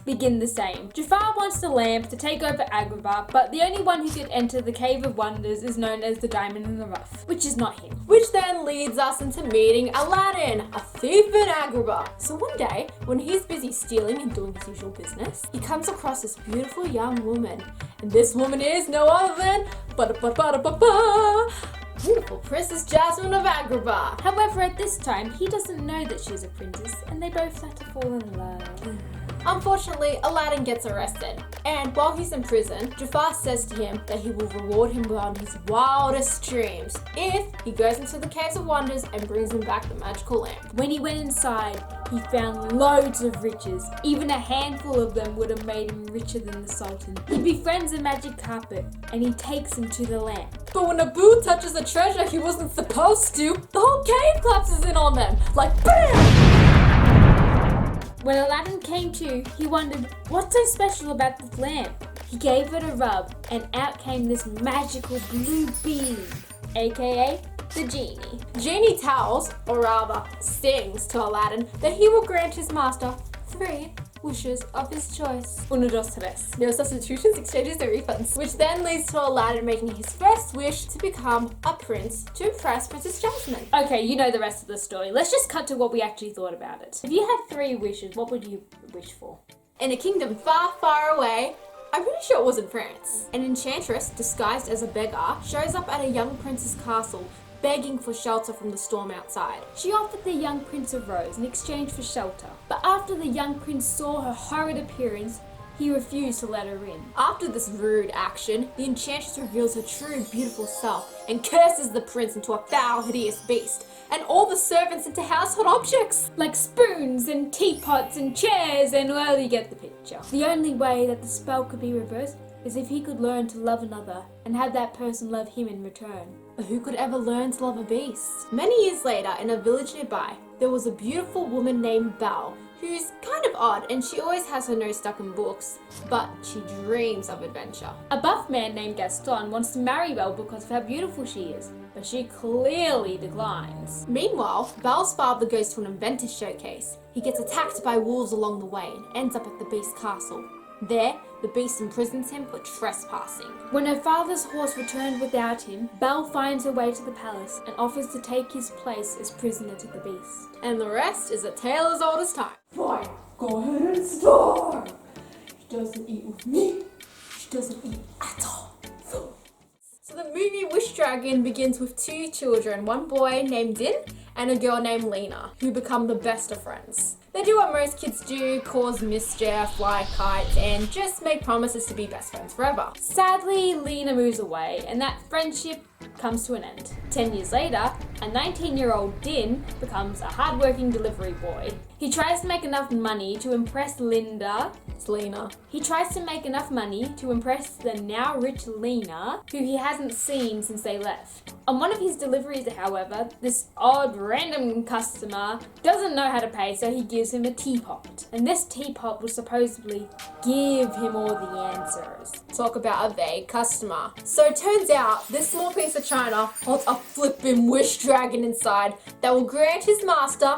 begin the same. Jafar wants the lamp to take over Agrabah, but the only one who could enter the Cave of Wonders is known as the Diamond in the Rough, which is not him. Which then leads us into meeting Aladdin, a thief in Agrabah. So one day, when he's busy stealing and doing his usual business, he comes across this beautiful young woman. And this woman is no other than beautiful Princess Jasmine of Agrabah. However, at this time, he doesn't know that she's a princess, and they both start to fall in love. Unfortunately, Aladdin gets arrested, and while he's in prison, Jafar says to him that he will reward him beyond his wildest dreams if he goes into the Caves of Wonders and brings him back the magical lamp. When he went inside, he found loads of riches. Even a handful of them would have made him richer than the Sultan. He befriends a magic carpet, and he takes him to the lamp. But when Abu touches a treasure he wasn't supposed to, the whole cave collapses in on them, like BAM! When Aladdin came to, he wondered, what's so special about this lamp? He gave it a rub, and out came this magical blue beam, aka the genie. Genie tells, or rather sings to Aladdin, that he will grant his master 3 wishes of his choice. Uno, dos, tres. No substitutions, exchanges, or refunds. Which then leads to Aladdin making his first wish to become a prince to impress Princess Jasmine. Okay, you know the rest of the story. Let's just cut to what we actually thought about it. If you had 3 wishes, what would you wish for? In a kingdom far, far away, I'm pretty sure it was in France, an enchantress disguised as a beggar shows up at a young prince's castle begging for shelter from the storm outside. She offered the young prince a rose in exchange for shelter, but after the young prince saw her horrid appearance, he refused to let her in. After this rude action, the enchantress reveals her true beautiful self and curses the prince into a foul, hideous beast, and all the servants into household objects. Like spoons and teapots and chairs, and well, you get the picture. The only way that the spell could be reversed is if he could learn to love another and have that person love him in return. But who could ever learn to love a beast? Many years later, in a village nearby, there was a beautiful woman named Belle, who's kind of odd and she always has her nose stuck in books, but she dreams of adventure. A buff man named Gaston wants to marry Belle because of how beautiful she is, but she clearly declines. Meanwhile, Belle's father goes to an inventor showcase. He gets attacked by wolves along the way and ends up at the beast's castle. There, the beast imprisons him for trespassing. When her father's horse returned without him, Belle finds her way to the palace and offers to take his place as prisoner to the beast. And the rest is a tale as old as time. Fine, go ahead and starve. She doesn't eat with me. She doesn't eat at all. So the movie Wish Dragon begins with 2 children, one boy named Din and a girl named Lena, who become the best of friends. They do what most kids do, cause mischief, fly kites, and just make promises to be best friends forever. Sadly, Lena moves away, and that friendship comes to an end. 10 years later, a 19-year-old Din becomes a hardworking delivery boy. He tries to make enough money to impress Linda. It's Lena. He tries to make enough money to impress the now rich Lena, who he hasn't seen since they left. On one of his deliveries, however, this odd random customer doesn't know how to pay, so he gives him a teapot. And this teapot will supposedly give him all the answers. Talk about a vague customer. So it turns out this small piece of china holds a flippin' wish dragon inside that will grant his master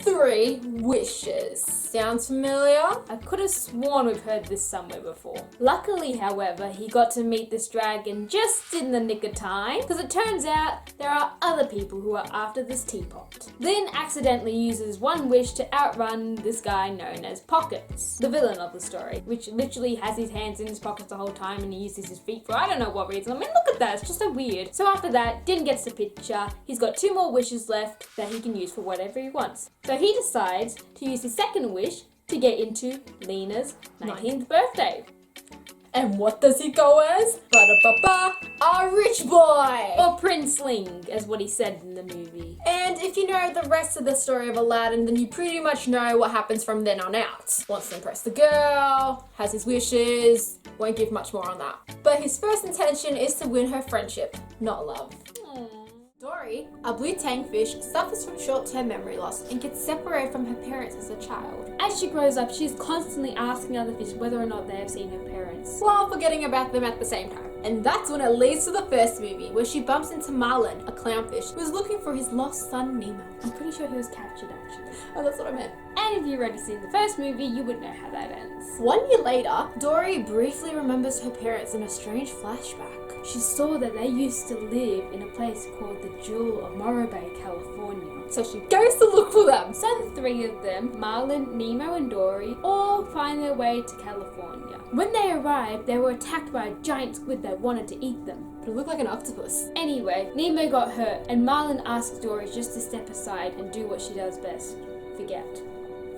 3 wishes. Sounds familiar? I could have sworn we've heard this somewhere before. Luckily, however, he got to meet this dragon just in the nick of time, because it turns out there are other people who are after this teapot. Lynn accidentally uses one wish to outrun this guy known as Pockets, the villain of the story, which literally has his hands in his pockets the whole time and he uses his feet for I don't know what reason. I mean, look at that, it's just so weird. So after that, Din gets the picture. He's got 2 more wishes left that he can use for whatever he wants. So he decides to use his second wish to get into Lena's 19th birthday. And what does he go as? A rich boy! Or Princeling, as what he said in the movie. And if you know the rest of the story of Aladdin, then you pretty much know what happens from then on out. Wants to impress the girl, has his wishes, won't give much more on that. But his first intention is to win her friendship, not love. Dory, a blue tangfish, suffers from short-term memory loss and gets separated from her parents as a child, As she grows up, she's constantly asking other fish whether or not they have seen her parents. while forgetting about them at the same time. And that's when it leads to the first movie, where she bumps into Marlin, a clownfish, who's looking for his lost son Nemo. I'm pretty sure he was captured actually. Oh, that's what I meant. And if you've already seen the first movie, you would know how that ends. 1 year later, Dory briefly remembers her parents in a strange flashback. She saw that they used to live in a place called the Jewel of Morro Bay, California. So she goes to look for them. So the three of them, Marlin, Nemo and Dory, all find their way to California. When they arrived, they were attacked by a giant squid that wanted to eat them. But it looked like an octopus. Anyway, Nemo got hurt and Marlin asks Dory just to step aside and do what she does best, forget.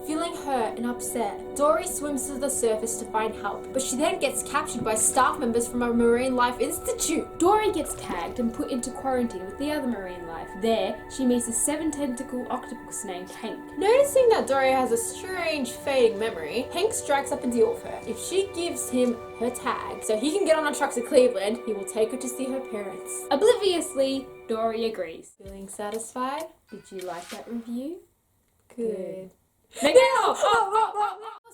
Feeling hurt and upset, Dory swims to the surface to find help, but she then gets captured by staff members from a marine life institute. Dory gets tagged and put into quarantine with the other marine life. There, she meets a 7-tentacle octopus named Hank. Noticing that Dory has a strange fading memory, Hank strikes up a deal with her. If she gives him her tag so he can get on a truck to Cleveland, he will take her to see her parents. Obliviously, Dory agrees. Feeling satisfied? Did you like that review? Good.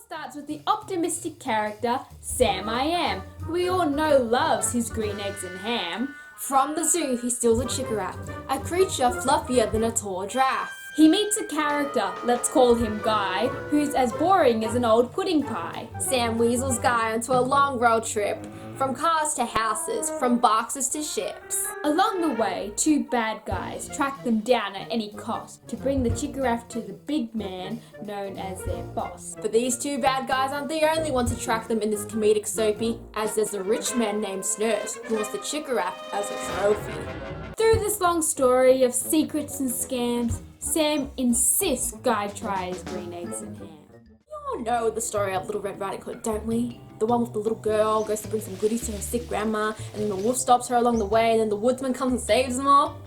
Starts with the optimistic character Sam I Am, who we all know loves his green eggs and ham. From the zoo, he steals a chickarrat, a creature fluffier than a tall giraffe. He meets a character, let's call him Guy, who's as boring as an old pudding pie. Sam weasels Guy onto a long road trip, from cars to houses, from boxes to ships. Along the way, two bad guys track them down at any cost to bring the chickarrat to the big man known as their boss. But these two bad guys aren't the only ones to track them in this comedic soapy, as there's a rich man named Snurse who wants the chickarrat as a trophy. Through this long story of secrets and scams, Sam insists Guy tries green eggs and ham. We all know the story of Little Red Riding Hood, don't we? The one with the little girl goes to bring some goodies to her sick grandma, and then the wolf stops her along the way, and then the woodsman comes and saves them all.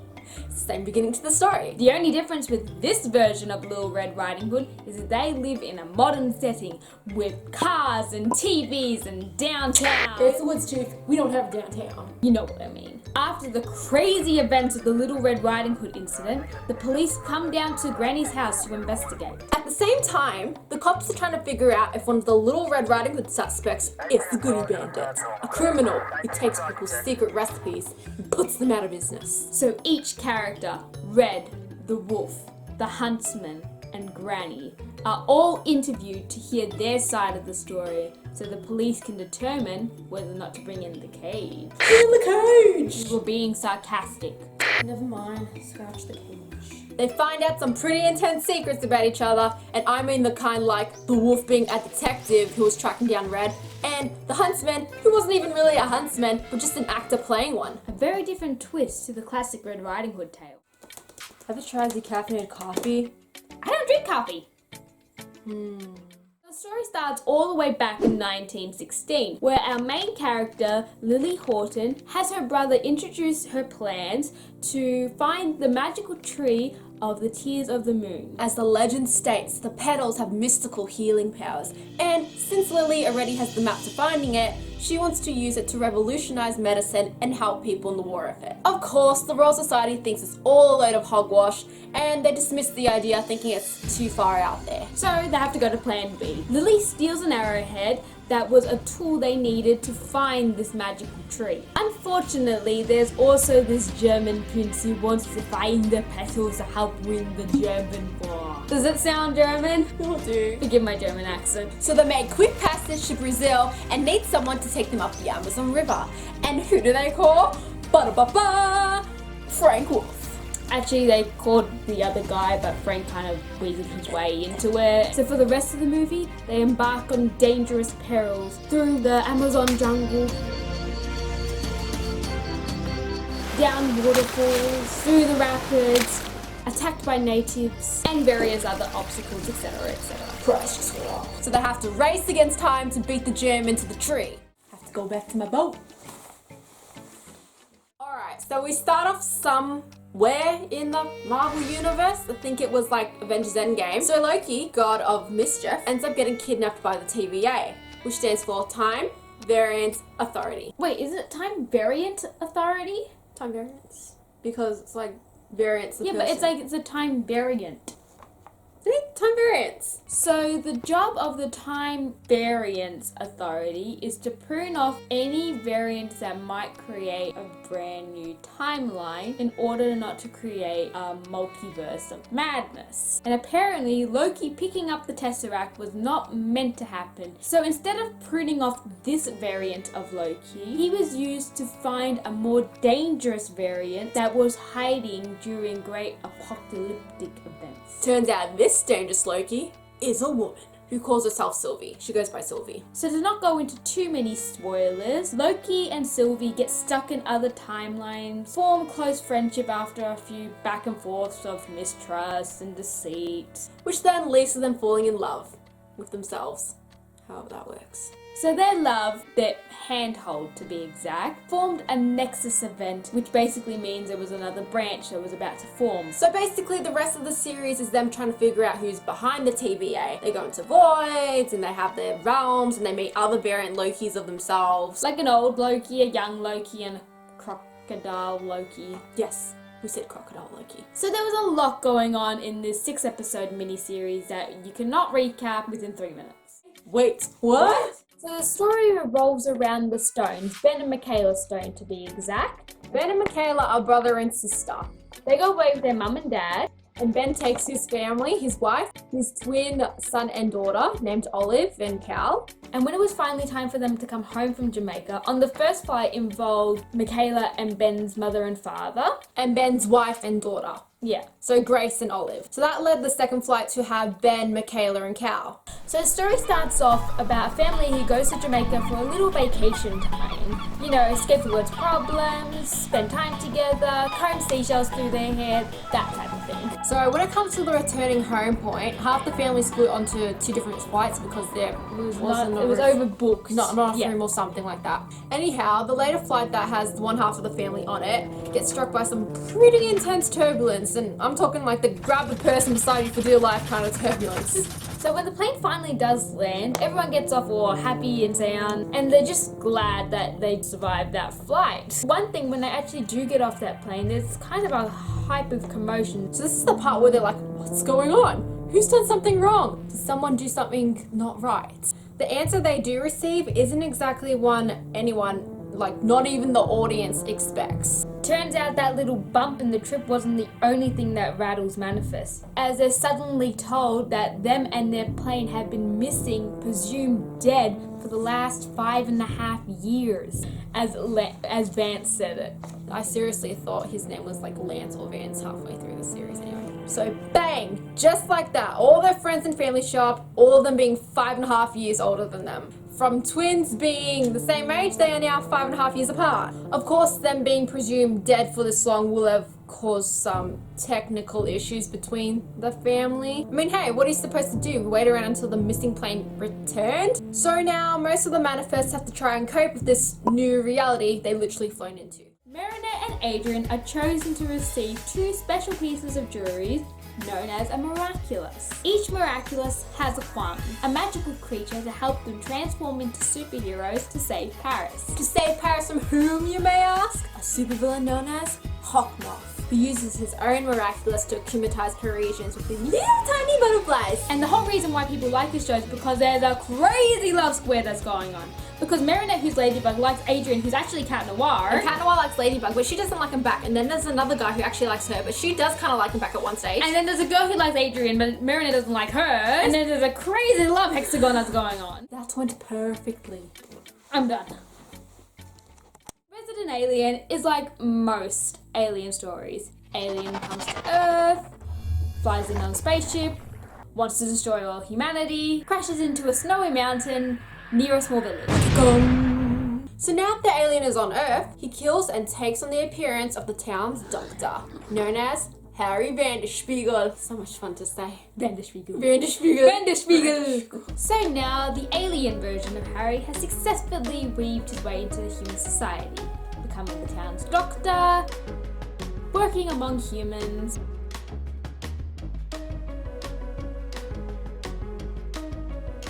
It's the same beginning to the story. The only difference with this version of Little Red Riding Hood is that they live in a modern setting with cars and TVs and downtown. It's the woods, Chief. We don't have downtown. You know what I mean. After the crazy events of the Little Red Riding Hood incident, the police come down to Granny's house to investigate. At the same time, the cops are trying to figure out if one of the Little Red Riding Hood suspects is the Goody Bandit, a criminal who takes people's secret recipes and puts them out of business. So each character, Red, the wolf, the huntsman, and Granny, are all interviewed to hear their side of the story so the police can determine whether or not to bring in the cage. In the cage! We're being sarcastic. Never mind. Scratch the cage. They find out some pretty intense secrets about each other, and I mean the kind like the wolf being a detective who was tracking down Red, and the huntsman who wasn't even really a huntsman, but just an actor playing one. A very different twist to the classic Red Riding Hood tale. Have you tried decaffeinated coffee? I don't drink coffee. The story starts all the way back in 1916, where our main character, Lily Horton, has her brother introduce her plans to find the magical tree of the Tears of the Moon. As the legend states, the petals have mystical healing powers, and since Lily already has the map to finding it, she wants to use it to revolutionize medicine and help people in the war effort. Of course, the Royal Society thinks it's all a load of hogwash, and they dismiss the idea thinking it's too far out there. So they have to go to plan B. Lily steals an arrowhead that was a tool they needed to find this magical tree. Unfortunately, there's also this German prince who wants to find the petals to help win the German war. Does it sound German? Will do. Forgive my German accent. So they make quick passage to Brazil and need someone to take them up the Amazon River. And who do they call? Ba-da-ba-ba! Frank Wolf. Actually, they called the other guy, but Frank kind of weaseled his way into it. So for the rest of the movie, they embark on dangerous perils through the Amazon jungle, down waterfalls, through the rapids, attacked by natives, and various other obstacles, etc., etc. Precious girl. So they have to race against time to beat the German to the tree. Have to go back to my boat. Alright, so we start off somewhere in the Marvel Universe. I think it was like Avengers Endgame. So Loki, god of mischief, ends up getting kidnapped by the TVA, which stands for Time Variance Authority. Wait, is it Time Variant Authority? Time Variance? Because it's like variance. Yeah, but it's a time variant. See? Time variance. So the job of the Time Variance Authority is to prune off any variants that might create a brand new timeline in order not to create a multiverse of madness. And apparently Loki picking up the Tesseract was not meant to happen. So instead of pruning off this variant of Loki, he was used to find a more dangerous variant that was hiding during great apocalyptic events. Turns out this dangerous Loki is a woman who calls herself Sylvie. She goes by Sylvie. So to not go into too many spoilers, Loki and Sylvie get stuck in other timelines, form close friendship after a few back and forths of mistrust and deceit. Which then leads to them falling in love with themselves. However that works. So their love, their handhold to be exact, formed a nexus event, which basically means there was another branch that was about to form. So basically the rest of the series is them trying to figure out who's behind the TVA. They go into voids and they have their realms and they meet other variant Lokis of themselves. Like an old Loki, a young Loki, and a crocodile Loki. Yes, we said crocodile Loki. So there was a lot going on in this 6-episode miniseries that you cannot recap within 3 minutes. Wait, what? So the story revolves around the stones, Ben and Michaela's stone to be exact. Ben and Michaela are brother and sister. They go away with their mum and dad. And Ben takes his family, his wife, his twin son and daughter named Olive and Cal. And when it was finally time for them to come home from Jamaica, on the first flight involved Michaela and Ben's mother and father. And Ben's wife and daughter. Yeah. So Grace and Olive. So that led the second flight to have Ben, Michaela and Cal. So the story starts off about a family who goes to Jamaica for a little vacation time. You know, escape the world's problems, spend time together, comb seashells through their hair, that type of thing. So when it comes to the returning home point, half the family split onto 2 different flights because it was overbooked. Not enough room or something like that. Anyhow, the later flight that has one half of the family on it gets struck by some pretty intense turbulence, and I'm talking like the grab the person beside you for dear life kind of turbulence. So when the plane finally does land, everyone gets off all happy and sound, and they're just glad that they survived that flight. One thing, when they actually do get off that plane, there's kind of a hype of commotion. So this is the part where they're like, what's going on? Who's done something wrong? Did someone do something not right? The answer they do receive isn't exactly one anyone, like not even the audience, expects. Turns out that little bump in the trip wasn't the only thing that rattles manifest, as they're suddenly told that them and their plane have been missing, presumed dead, for the last 5.5 years, as Vance said it. I seriously thought his name was like Lance or Vance halfway through the series anyway. So bang, just like that, all their friends and family show up, all of them being 5.5 years older than them. From twins being the same age, they are now 5.5 years apart. Of course, them being presumed dead for this long will have caused some technical issues between the family. I mean, hey, what are you supposed to do? Wait around until the missing plane returned? So now most of the manifests have to try and cope with this new reality they literally flown into. Marinette and Adrian are chosen to receive 2 special pieces of jewelry known as a Miraculous. Each Miraculous has a quantum, a magical creature to help them transform into superheroes to save Paris. To save Paris from whom, you may ask? A supervillain known as Hawkmoth, who uses his own Miraculous to acclimatize Parisians with these little tiny butterflies. And the whole reason why people like this show is because there's a crazy love square that's going on. Because Marinette, who's Ladybug, likes Adrian, who's actually Cat Noir. And Cat Noir likes Ladybug, but she doesn't like him back. And then there's another guy who actually likes her, but she does kind of like him back at one stage. And then there's a girl who likes Adrian, but Marinette doesn't like her. And then there's a crazy love hexagon that's going on. That went perfectly. I'm done. Resident Alien is like most alien stories. Alien comes to Earth, flies in on a spaceship, wants to destroy all humanity, crashes into a snowy mountain near a small village. So now that the alien is on Earth, he kills and takes on the appearance of the town's doctor, known as Harry Vanderspiegel. So much fun to say. Vanderspiegel. Vanderspiegel. Vanderspiegel. So now the alien version of Harry has successfully weaved his way into the human society, becoming the town's doctor, working among humans,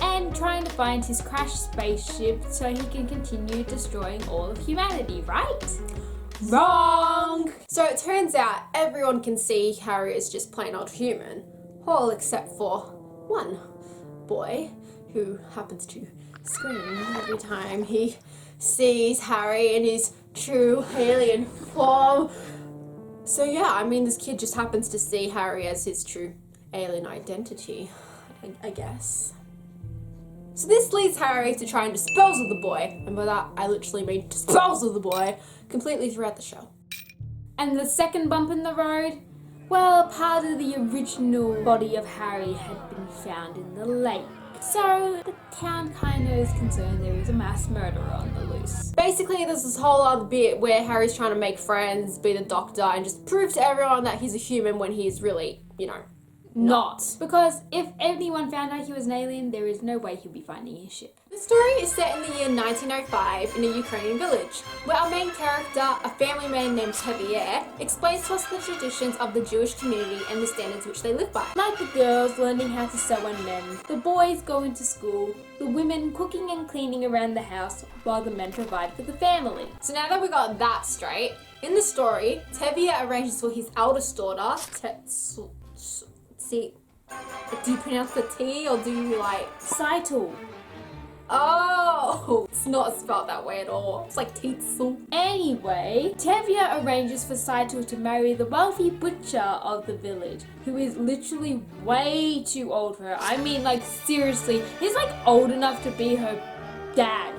and trying to find his crashed spaceship so he can continue destroying all of humanity, right? Wrong! So it turns out everyone can see Harry is just plain old human, all except for one boy who happens to scream every time he sees Harry in his true alien form. So yeah, I mean, this kid just happens to see Harry as his true alien identity, I guess. So this leads Harry to try and dispose of the boy, and by that I literally mean dispose of the boy, completely throughout the show. And the second bump in the road? Well, part of the original body of Harry had been found in the lake. So the town kind of is concerned there is a mass murderer on the loose. Basically, there's this whole other bit where Harry's trying to make friends, be the doctor, and just prove to everyone that he's a human when he's really, not. Because if anyone found out he was an alien, there is no way he'll be finding his ship. The story is set in the year 1905 in a Ukrainian village, where our main character, a family man named Xavier, explains to us the traditions of the Jewish community and the standards which they live by. Like the girls learning how to sew and mend, the boys going to school, the women cooking and cleaning around the house, while the men provide for the family. So now that we got that straight, in the story, Xavier arranges for his eldest daughter, do you pronounce the T or do you Saito. Oh, it's not spelled that way at all. It's like Tetsu. Anyway, Tevye arranges for Saito to marry the wealthy butcher of the village, who is literally way too old for her. I mean, seriously, he's old enough to be her dad.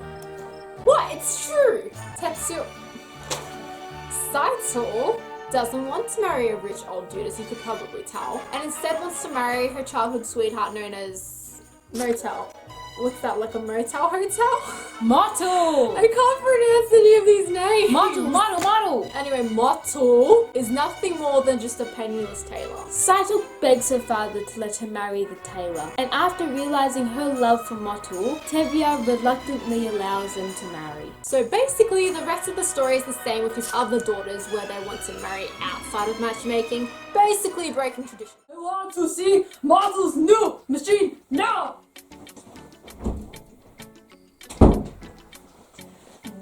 What? It's true. Saito doesn't want to marry a rich old dude, as you could probably tell, and instead wants to marry her childhood sweetheart known as Motel. What's that, like a motel hotel? Motel! I can't pronounce any of these names. Motel. Anyway, Motel is nothing more than just a penniless tailor. Saito begs her father to let her marry the tailor, and after realizing her love for Motel, Tevye reluctantly allows them to marry. So basically, the rest of the story is the same with his other daughters, where they want to marry outside of matchmaking, basically breaking tradition. I want to see Motel's new machine now!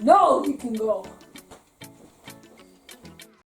Now he can go.